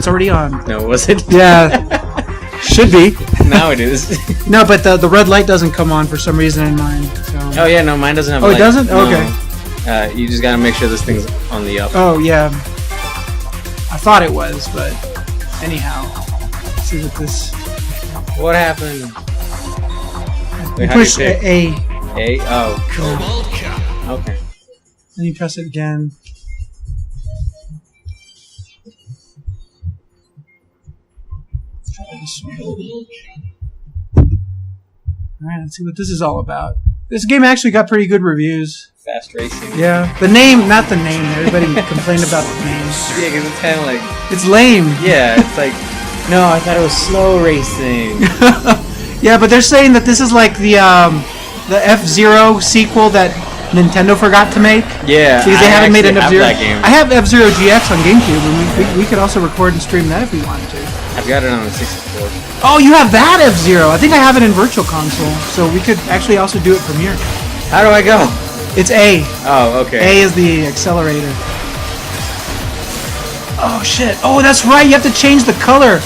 it's already on. No, was it? Yeah. Should be. Now it is. No, but the red light doesn't come on for some reason in mine. So. Oh yeah, no, mine doesn't have. Oh, light. it doesn't? No. Okay. You just gotta make sure this thing's on the up. Oh yeah. I thought it was, but anyhow, let's see what this. What happened? Wait, how do you Push pick? A. A? Oh. Okay. Then you press it again. Try this one. Alright, let's see what this is all about. This game actually got pretty good reviews. Fast racing. Yeah. The name, not the name. Everybody complained about the name. Yeah, because it's kind of like. It's lame. Yeah, it's like. No, I thought it was slow racing. Yeah, but they're saying that this is like the F-Zero sequel that Nintendo forgot to make. Yeah, Because they haven't made an actually F-Zero. have that game. I have F-Zero GX on GameCube, and we could also record and stream that if we wanted to. I've got it on the 64. Oh, you have that F-Zero. I think I have it in Virtual Console, so we could actually also do it from here. How do I go? It's A. Oh, okay. A is the accelerator. Oh, shit. Oh, that's right. You have to change the color.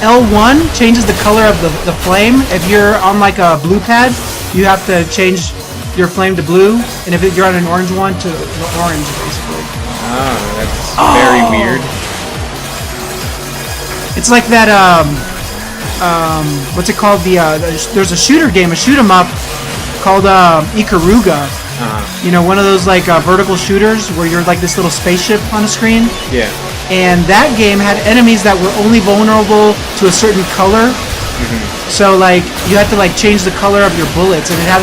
L1 changes the color of the flame. If you're on like a blue pad, you have to change your flame to blue, and if you're on an orange one, to the orange, basically. Oh, that's very weird. It's like that, what's it called? There's a shooter game, a shoot 'em up, called Ikaruga. You know, one of those like vertical shooters where you're like this little spaceship on a screen. Yeah. And that game had enemies that were only vulnerable to a certain color. So like you had to like change the color of your bullets, and it had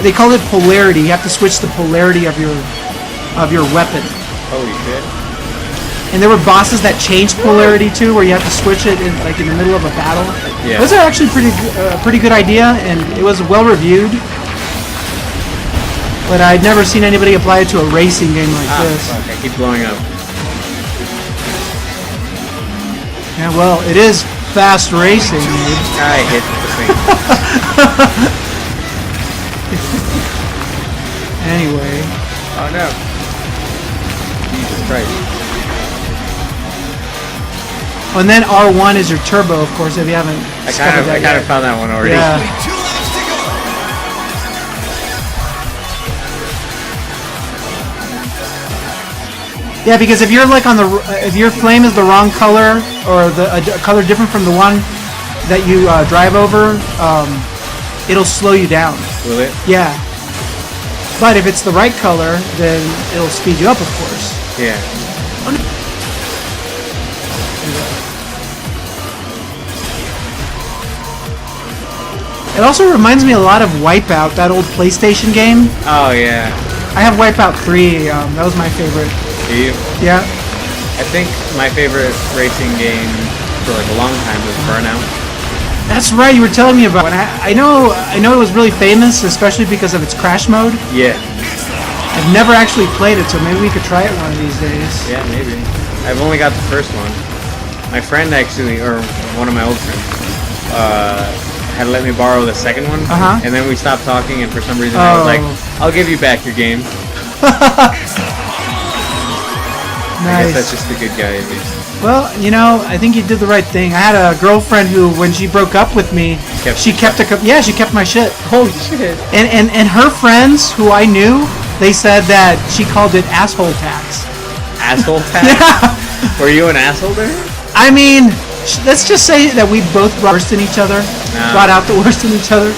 they called it polarity. You have to switch the polarity of your weapon. Holy shit. And there were bosses that changed polarity too, where you have to switch it in the middle of a battle. Yeah. Those are actually pretty good idea, and it was well reviewed. But I'd never seen anybody apply it to a racing game like this. Fuck, I keep blowing up. Yeah, well, it is fast racing, dude. I hit the thing. Anyway. Oh no. Jesus Christ. Oh, and then R1 is your turbo, of course, if you haven't discovered that I kind of yet. found that one already. Yeah. Yeah, because if you're like if your flame is the wrong color, or a color different from the one that you drive over, it'll slow you down. Will it? Yeah. But if it's the right color, then it'll speed you up, of course. Yeah. It also reminds me a lot of Wipeout, that old PlayStation game. Oh yeah. I have Wipeout 3. That was my favorite. Do you? Yeah. I think my favorite racing game for like a long time was Burnout. That's right. You were telling me about it. I know it was really famous, especially because of its crash mode. Yeah. I've never actually played it, so maybe we could try it one of these days. Yeah, maybe. I've only got the first one. My friend actually, or one of my old friends, had let me borrow the second one, and then we stopped talking, and for some reason I was like, I'll give you back your game. I guess that's just a good guy in me. Well, you know, I think you did the right thing. I had a girlfriend who, when she broke up with me, she kept my shit. Holy shit. And her friends, who I knew, they said that she called it asshole tax. Asshole tax? Yeah. Were you an asshole there? I mean, let's just say that we both brought worst in each other. Brought out the worst in each other.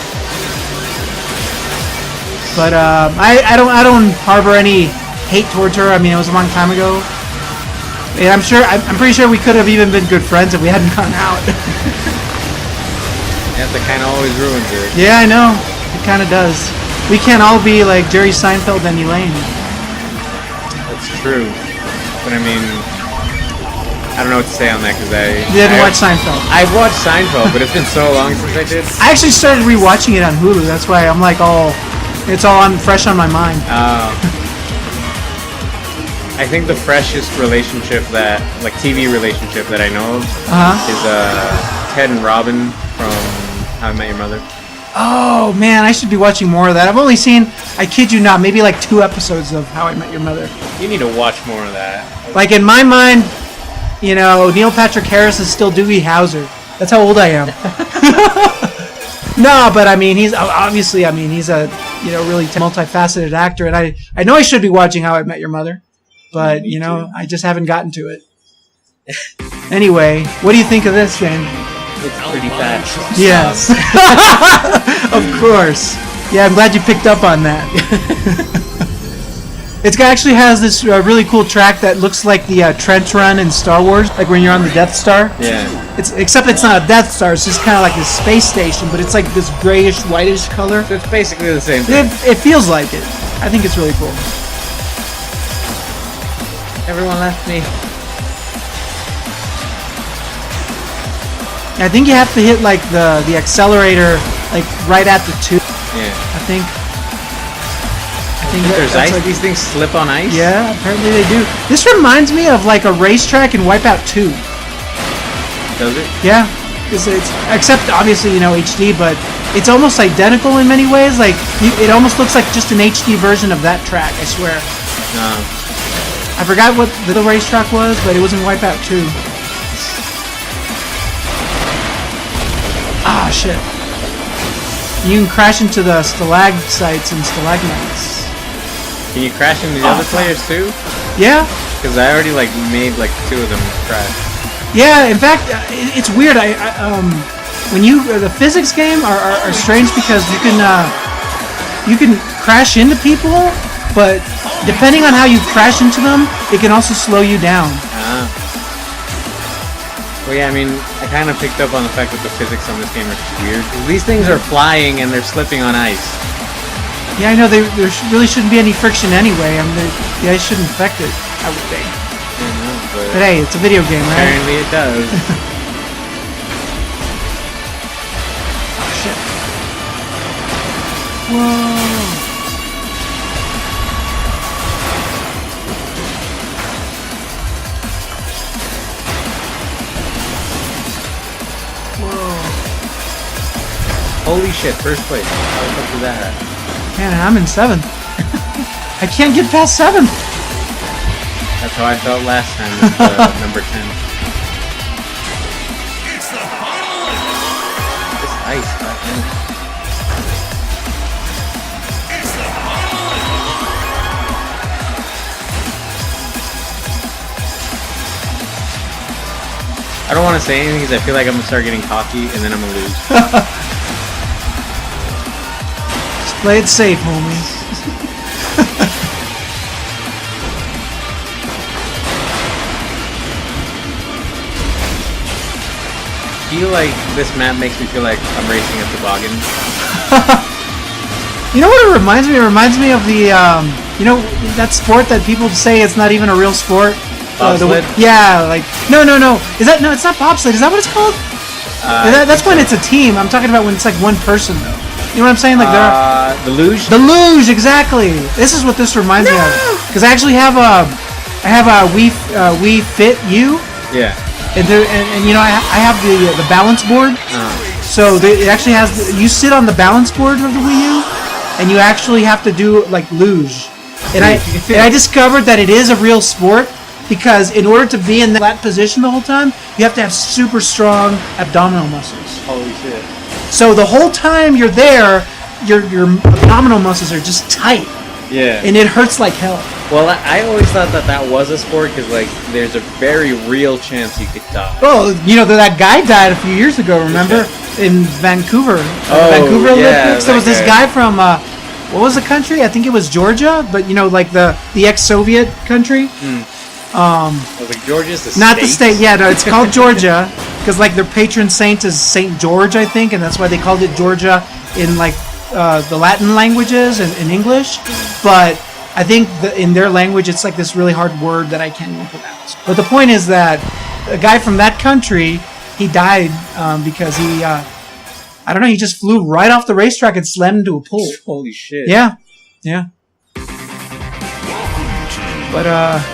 But I don't harbor any hate towards her. I mean, it was a long time ago. And I'm pretty sure we could have even been good friends if we hadn't gone out. Yeah, that kind of always ruins it. Yeah, I know. It kind of does. We can't all be like Jerry Seinfeld and Elaine. That's true. But I mean, I don't know what to say on that because You didn't watch Seinfeld. I've watched Seinfeld, but it's been so long since I did. I actually started rewatching it on Hulu. That's why I'm like it's all fresh on my mind. I think the freshest relationship TV relationship that I know of is Ted and Robin from How I Met Your Mother. Oh man, I should be watching more of that. I've only seen, I kid you not, maybe like 2 episodes of How I Met Your Mother. You need to watch more of that. Like in my mind, you know, Neil Patrick Harris is still Doogie Howser. That's how old I am. No, but I mean, he's obviously, I mean, he's a, you know, really multifaceted actor, and I know I should be watching How I Met Your Mother, but, you know, I just haven't gotten to it. Anyway, what do you think of this, Shane? It's pretty fast. Yes. Of course. Yeah, I'm glad you picked up on that. It actually has this really cool track that looks like the trench run in Star Wars, like when you're on the Death Star. Yeah. Except it's not a Death Star, it's just kind of like a space station, but it's like this grayish, whitish color. So it's basically the same thing. It feels like it. I think it's really cool. Everyone left me. I think you have to hit like the accelerator like right at the tube. Yeah. I think There's ice. like, These things slip on ice. yeah, apparently they do. This reminds me of like a racetrack in Wipeout 2. Does it? Yeah, it's except obviously, you know, HD, but it's almost identical in many ways. Like it almost looks like just an HD version of that track. I swear. I forgot what the racetrack was, but it was in Wipeout 2. Ah, shit. You can crash into the stalagmites and stalagmites. Can you crash into the other players too? Yeah. Because I already like made like 2 of them crash. Yeah. In fact, it's weird. When the physics game are strange because you can crash into people, but depending on how you crash into them, it can also slow you down. Well, yeah, I mean, I kind of picked up on the fact that the physics on this game are weird. These things are flying and they're slipping on ice. Yeah, I know there really shouldn't be any friction anyway. I mean, the ice shouldn't affect it, I would think. Yeah, no, But hey, it's a video game, right? apparently it does. Oh, shit. Whoa. Holy shit, first place. How the fuck did that happen? Man, I'm in 7th. I can't get past 7th. That's how I felt last time with number 10. This ice, man. I don't want to say anything because I feel like I'm going to start getting cocky and then I'm going to lose. Play it safe, homie. I feel like this map makes me feel like I'm racing a toboggan. You know what it reminds me? It reminds me of the, you know, that sport that people say it's not even a real sport. Bobsled? Yeah, like no. Is that no? It's not bobsled. Is that what it's called? That's when it's a team. I'm talking about when it's like one person though. You know what I'm saying? Like the luge. The luge, exactly. This is what this reminds me of. Because I actually have a Wii Fit U. Yeah. And you know I have the balance board. So it actually has you sit on the balance board of the Wii U, and you actually have to do like luge. And I discovered that it is a real sport because in order to be in that position the whole time, you have to have super strong abdominal muscles. Holy shit. So the whole time you're there, your abdominal muscles are just tight. Yeah. And it hurts like hell. Well, I always thought that was a sport because, like, there's a very real chance you could die. Well, you know, that guy died a few years ago, remember? In Vancouver. Vancouver Olympics. There was this guy from, what was the country? I think it was Georgia, but, you know, like the ex-Soviet country. I was like, Georgia's the state? Not the state, yeah, no, it's called Georgia. Because, like, their patron saint is St. George, I think, and that's why they called it Georgia in, like, the Latin languages and in English. But I think in their language, it's like this really hard word that I can't even pronounce. But the point is that a guy from that country, he died because he, I don't know, he just flew right off the racetrack and slammed into a pool. Holy shit. Yeah. But,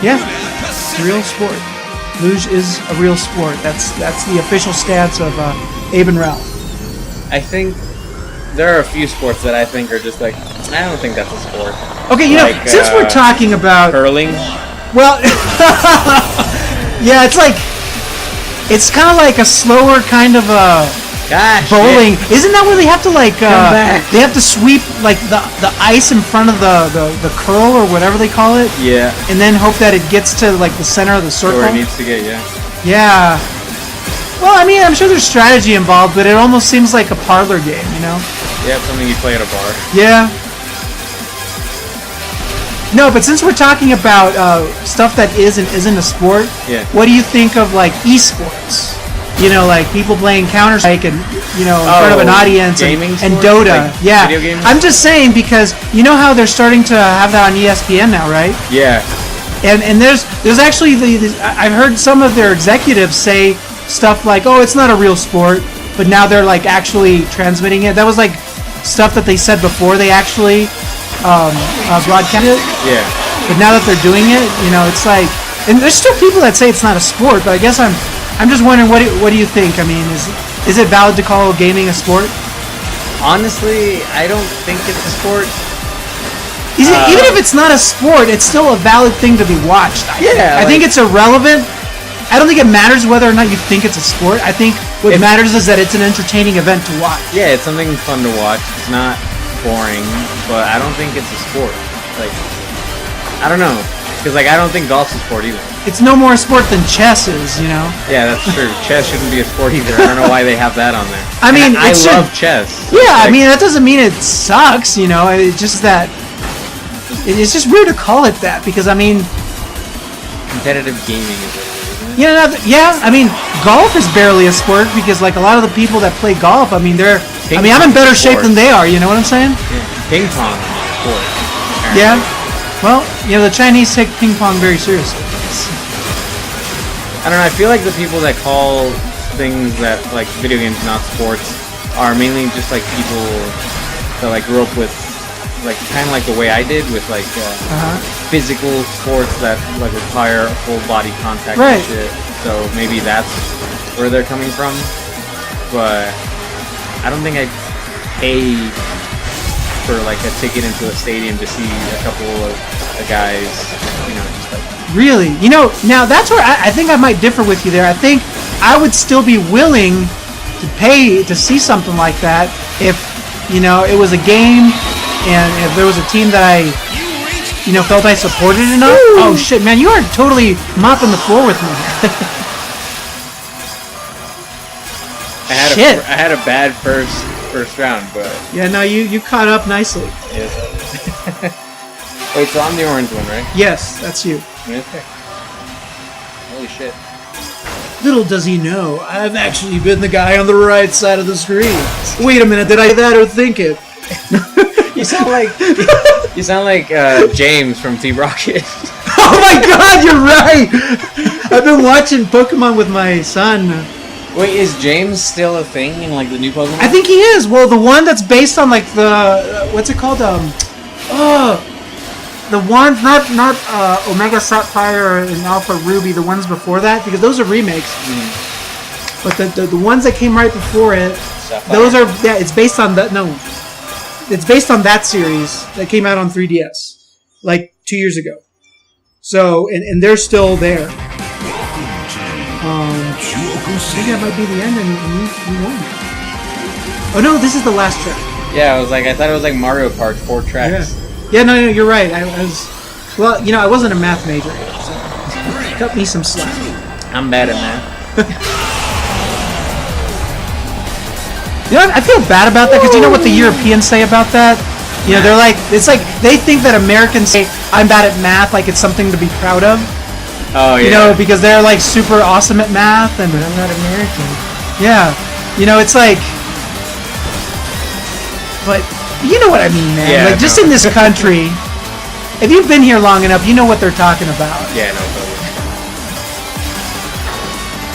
yeah, it's a real sport. Luge is a real sport. That's the official stance of Abe and Ralph. I think there are a few sports that I think are just like, I don't think that's a sport. Okay, you know, since we're talking about curling. Well, yeah, it's like It's kind of like a slower kind of a bowling. Shit. Isn't that where they have to like back. they have to sweep like the ice in front of the curl or whatever they call it, Yeah. and then hope that it gets to like the center of the circle? Where it needs to get, yeah. Yeah. Well, I mean, I'm sure there's strategy involved, but it almost seems like a parlor game, you know? Yeah, something you play at a bar. Yeah. No, but since we're talking about stuff that isn't a sport, Yeah. what do you think of like esports? You know, like people playing Counter-Strike and in front of an audience gaming and sports? Dota. Like yeah, video games? I'm just saying because you know how they're starting to have that on ESPN now, right? Yeah. And there's actually I've heard some of their executives say stuff like, "Oh, it's not a real sport," but now they're like actually transmitting it. That was like stuff that they said before they actually broadcast it. Yeah. But now that they're doing it, it's like, and there's still people that say it's not a sport. But I guess I'm just wondering what do you think? I mean, is it valid to call gaming a sport? Honestly, I don't think it's a sport. Even if it's not a sport, it's still a valid thing to be watched. I think it's irrelevant. I don't think it matters whether or not you think it's a sport. I think what matters is that it's an entertaining event to watch. Yeah, it's something fun to watch. It's not boring, but I don't think it's a sport. Like, I don't know. Because, I don't think golf's a sport either. It's no more a sport than chess is, Yeah, that's true. Chess shouldn't be a sport either. I don't know why they have that on there. I mean, I love chess. Yeah, I mean, that doesn't mean it sucks, It's just that it's just weird to call it that because, I mean, competitive gaming is what it is, isn't it? Yeah. I mean, golf is barely a sport because, like, a lot of the people that play golf, I mean, I'm in better shape than they are. You know what I'm saying? Yeah. Ping pong is a sport. Apparently. Yeah. Well, the Chinese take ping pong very seriously. I don't know. I feel like the people that call things that like video games not sports are mainly just like people that like grew up with like kind of like the way I did with like physical sports that like require full body contact and shit. So maybe that's where they're coming from. But I don't think I'd pay for like a ticket into a stadium to see a couple of the guys, just like. Really? Now that's where I think I might differ with you there. I think I would still be willing to pay to see something like that if, it was a game and if there was a team that I, felt I supported enough. Ooh. Oh shit, man, you are totally mopping the floor with me. I had a bad first round, but yeah, no, you caught up nicely. Yes. Wait, so I'm the orange one, right? Yes, that's you. Okay. Holy shit. Little does he know, I've actually been the guy on the right side of the screen. Wait a minute, did I say that or think it? You sound like James from Team Rocket. Oh my god, you're right! I've been watching Pokemon with my son. Wait, is James still a thing in like the new Pokemon? I think he is. Well, the one that's based on like the what's it called? The ones not Omega Sapphire and Alpha Ruby, the ones before that, because those are remakes. But the ones that came right before it, Sapphire. Those are it's based on that. No, it's based on that series that came out on 3DS like 2 years ago. So and they're still there. I think that might be the end, and you won. Oh no, this is the last track. Yeah, I thought it was like Mario Kart, 4 tracks. Yeah, no, you're right. I wasn't a math major, so cut me some slack. I'm bad at math. I feel bad about that because you know what the Europeans say about that? They're like, it's like they think that Americans say I'm bad at math like it's something to be proud of. Oh yeah. Because they're like super awesome at math, but I'm not American. Yeah, it's like, but you know what I mean, man. Yeah, like just in this country, if you've been here long enough, you know what they're talking about. Yeah, no, totally.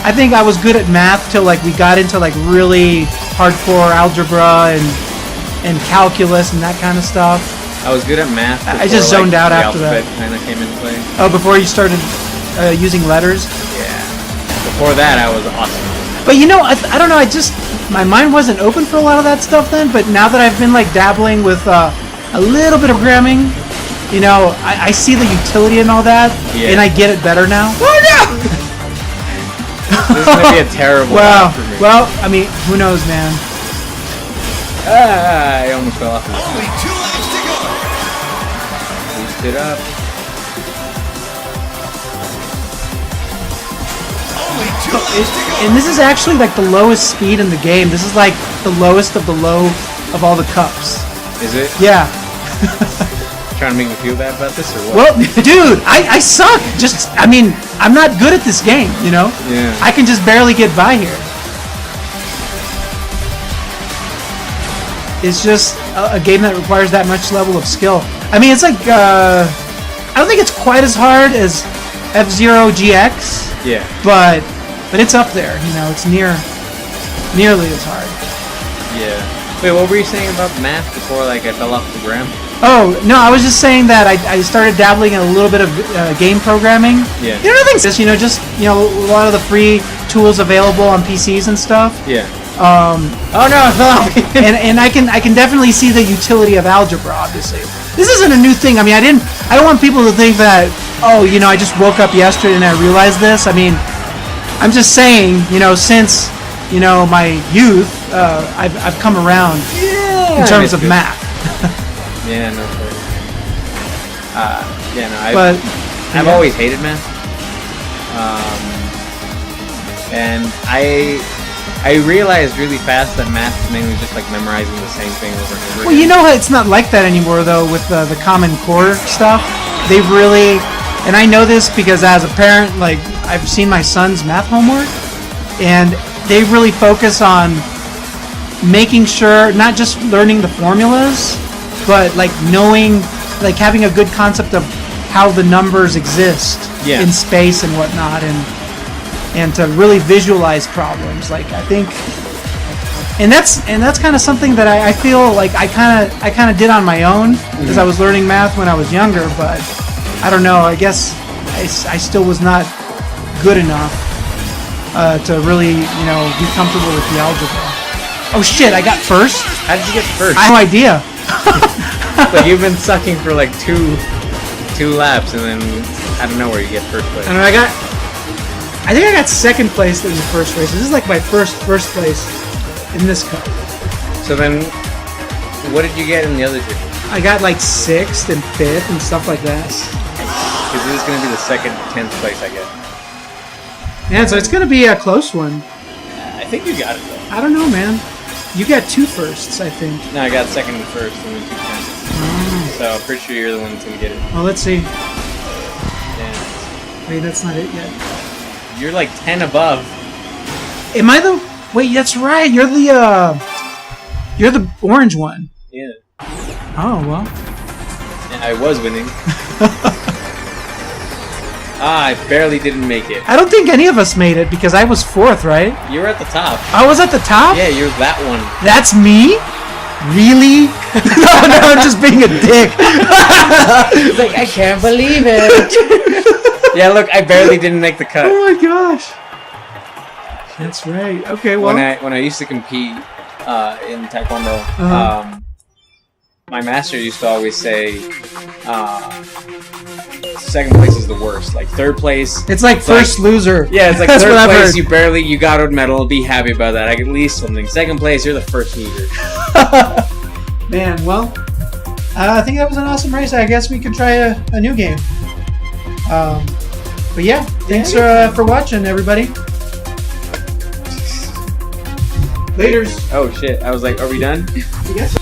I think I was good at math till like we got into like really hardcore algebra and calculus and that kind of stuff. I was good at math. Before, I just zoned out after that. Kind of came into play. Oh, before you started using letters? Yeah. Before that, I was awesome. But I don't know. My mind wasn't open for a lot of that stuff then. But now that I've been like dabbling with a little bit of programming, I see the utility and all that, and I get it better now. Oh no! This is gonna be a terrible Well, lap for me. well, I mean, who knows, man? I almost fell off. Only 2 laps to go. Boost it up. Only 2 laps to go. And this is actually like the lowest speed in the game. This is like the lowest of the low of all the cups. Is it? Yeah. Trying to make me feel bad about this or what? Well, dude, I suck. Just, I mean, I'm not good at this game, you know? Yeah. I can just barely get by here. It's just a game that requires that much level of skill. I mean, it's like, I don't think it's quite as hard as F-Zero GX, Yeah. but it's up there, you know? It's nearly as hard. Yeah. Wait, what were you saying about math before, like, I fell off the ground? Oh, no, I was just saying that I started dabbling in a little bit of game programming. Yeah. You know, things, just, you know, just, you know, a lot of the free tools available on PCs and stuff. Yeah. Oh no, I fell off. and I can definitely see the utility of algebra, obviously. This isn't a new thing. I mean, I don't want people to think that, oh, you know, I just woke up yesterday and I realized this. I mean, I'm just saying, you know, since, you know, my youth, I've come around in terms of math. Yeah, no. Yeah, no. I've yeah. always hated math. And I realized really fast that math is mainly just like memorizing the same thing over and over. Well, you know, it's not like that anymore, though, with the Common Core stuff. They've really, and I know this because as a parent, like, I've seen my son's math homework, and they really focus on making sure, not just learning the formulas, but like knowing, like having a good concept of how the numbers exist in space and whatnot, and to really visualize problems. Like, I think, and that's kind of something that I feel like I kind of did on my own because I was learning math when I was younger, but I don't know, I guess I still was not good enough to really, you know, be comfortable with the algebra. Oh shit, I got first? How did you get first? I have no idea. Like, you've been sucking for like two laps, and then out of nowhere you get first place. And I think I got second place in the first race. This is like my first place in this cup. So then, what did you get in the other two? I got like 6th and 5th and stuff like that. Because this is going to be the second 10th place I get. Man, so it's gonna be a close one. I think you got it though. I don't know, man. You got 2 firsts, I think. No, I got second and first, and then 2 tenths. So I'm pretty sure you're the one that's going to get it. Well, let's see. Yeah. Wait, that's not it yet. You're like 10 above. Am I the? Wait, that's right. You're the orange one. Yeah. Oh well. Yeah, I was winning. I barely didn't make it. I don't think any of us made it because I was 4th, right? You were at the top. I was at the top. Yeah, you're that one. That's me? Really? No, I'm just being a dick. He's like, I can't believe it. Yeah, look, I barely didn't make the cut. Oh my gosh. That's right. Okay, well. When I used to compete in Taekwondo, my master used to always say, second place is the worst. Like, third place. It's like first loser. Yeah, it's like That's third what I've place, heard. you got a medal, be happy about that. Like, at least something. Second place, you're the first loser. Man, well, I think that was an awesome race. I guess we could try a new game. But yeah, thanks for watching, everybody. Laters. Oh shit, I was like, are we done? I guess.